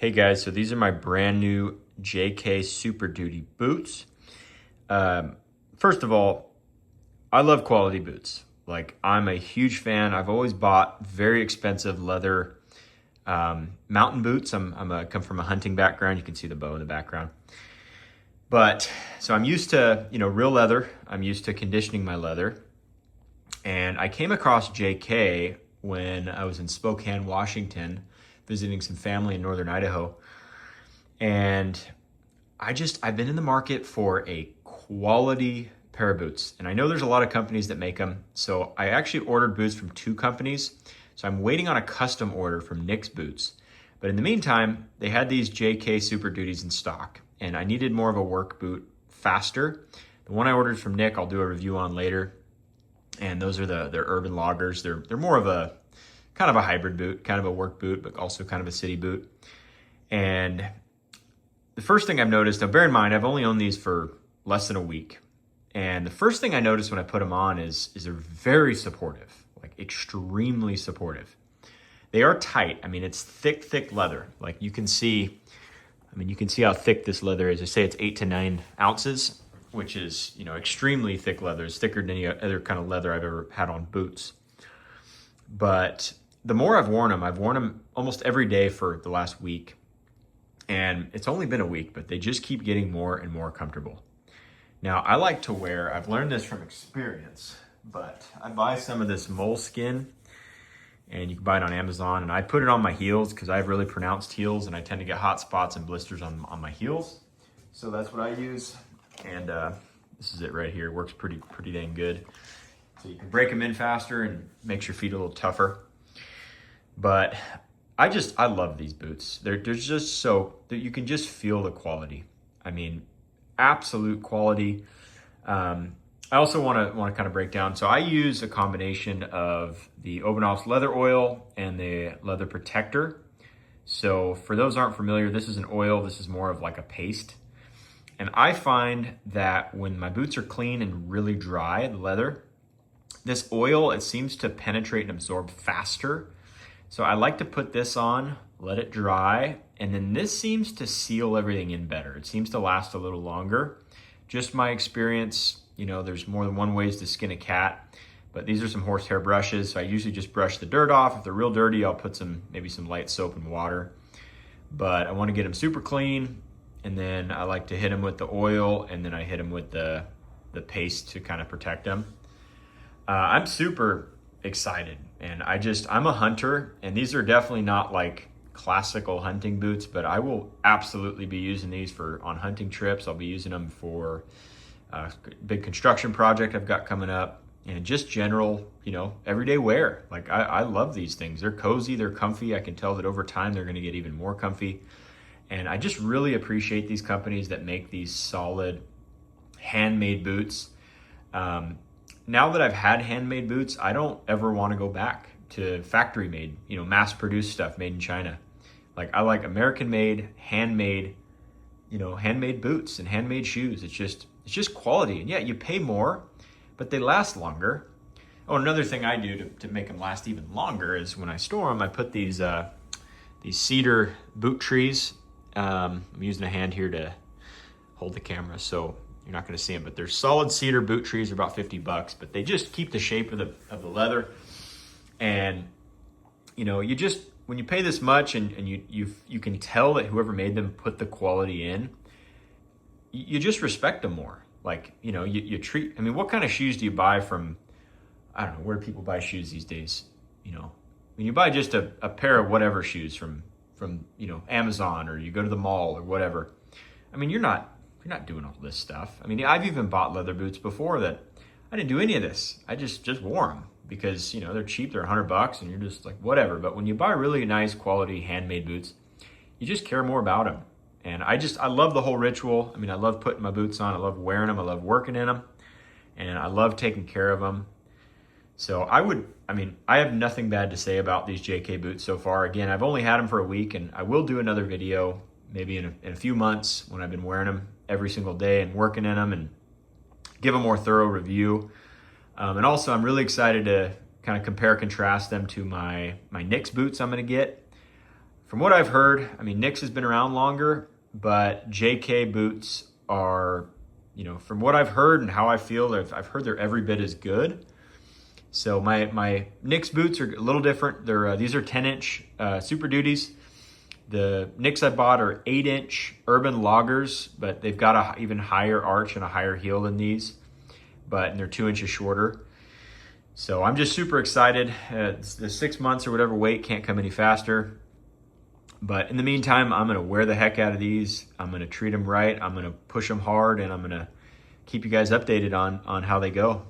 Hey guys, so these are my brand new JK Superduty boots. First of all, I love quality boots. Like, I'm a huge fan. I've always bought very expensive leather mountain boots. I come from a hunting background. You can see the bow in the background. But so I'm used to, real leather. I'm used to conditioning my leather. And I came across JK when I was in Spokane, Washington, visiting some family in northern Idaho. And I've been in the market for a quality pair of boots. And I know there's a lot of companies that make them. So I actually ordered boots from 2 companies. So I'm waiting on a custom order from Nick's Boots. But in the meantime, they had these JK Super Duties in stock. And I needed more of a work boot faster. The one I ordered from Nick, I'll do a review on later. And those are their urban loggers. They're more of a kind of a hybrid boot, kind of a work boot, but also kind of a city boot. And the first thing I've noticed, now bear in mind, I've only owned these for less than a week. And the first thing I noticed when I put them on is they're very supportive, like extremely supportive. They are tight. I mean, it's thick leather. Like you can see how thick this leather is. I say it's 8 to 9 ounces, which is, extremely thick leather. It's thicker than any other kind of leather I've ever had on boots. But the more I've worn them almost every day for the last week. And it's only been a week, but they just keep getting more and more comfortable. Now, I like to wear, I've learned this from experience, but I buy some of this moleskin, and you can buy it on Amazon, and I put it on my heels because I have really pronounced heels, and I tend to get hot spots and blisters on my heels. So that's what I use, and this is it right here. It works pretty dang good. So you can break them in faster and makes your feet a little tougher. But I love these boots. They're just so that you can just feel the quality. I mean, absolute quality. I also want to kind of break down. So I use a combination of the Obenauf's leather oil and the leather protector. So for those aren't familiar, this is an oil. This is more of like a paste. And I find that when my boots are clean and really dry, the leather, this oil, it seems to penetrate and absorb faster. So I like to put this on, let it dry, and then this seems to seal everything in better. It seems to last a little longer. Just my experience, there's more than one ways to skin a cat, but these are some horsehair brushes. So I usually just brush the dirt off. If they're real dirty, I'll put maybe some light soap and water. But I want to get them super clean, and then I like to hit them with the oil, and then I hit them with the paste to kind of protect them. I'm super excited, and I'm a hunter, and these are definitely not like classical hunting boots, but I will absolutely be using these on hunting trips. I'll be using them for a big construction project I've got coming up, and just general, everyday wear. Like I love these things. They're cozy, they're comfy. I can tell that over time they're going to get even more comfy, and I just really appreciate these companies that make these solid handmade boots. Now that I've had handmade boots, I don't ever want to go back to factory made, mass produced stuff made in China. Like I like American made, handmade, handmade boots and handmade shoes. It's just quality. And yeah, you pay more, but they last longer. Oh, another thing I do to make them last even longer is when I store them, I put these cedar boot trees. I'm using a hand here to hold the camera, so you're not going to see them, but they're solid cedar boot trees. Are about $50, but they just keep the shape of the leather. And when you pay this much and you can tell that whoever made them put the quality in, you just respect them more. Like, you treat, what kind of shoes do you buy from, I don't know, where do people buy shoes these days? When you buy just a pair of whatever shoes from Amazon, or you go to the mall or whatever, you're not doing all this stuff. I've even bought leather boots before that I didn't do any of this. I just wore them because, they're cheap. They're $100 and you're just like, whatever. But when you buy really nice quality handmade boots, you just care more about them. And I love the whole ritual. I love putting my boots on. I love wearing them. I love working in them. And I love taking care of them. So I have nothing bad to say about these JK boots so far. Again, I've only had them for a week, and I will do another video maybe in a few months when I've been wearing them every single day and working in them, and give a more thorough review. And also I'm really excited to kind of compare and contrast them to my Nick's boots I'm going to get from what I've heard, I mean, Nick's has been around longer, but JK boots are, you know, from what I've heard and how I feel, I've heard they're every bit as good. So my Nick's boots are a little different. These are 10-inch Super Duties. The Nick's I bought are 8-inch urban loggers, but they've got a even higher arch and a higher heel than these, and they're 2 inches shorter. So I'm just super excited. The 6 months or whatever wait can't come any faster. But in the meantime, I'm gonna wear the heck out of these. I'm gonna treat them right. I'm gonna push them hard, and I'm gonna keep you guys updated on how they go.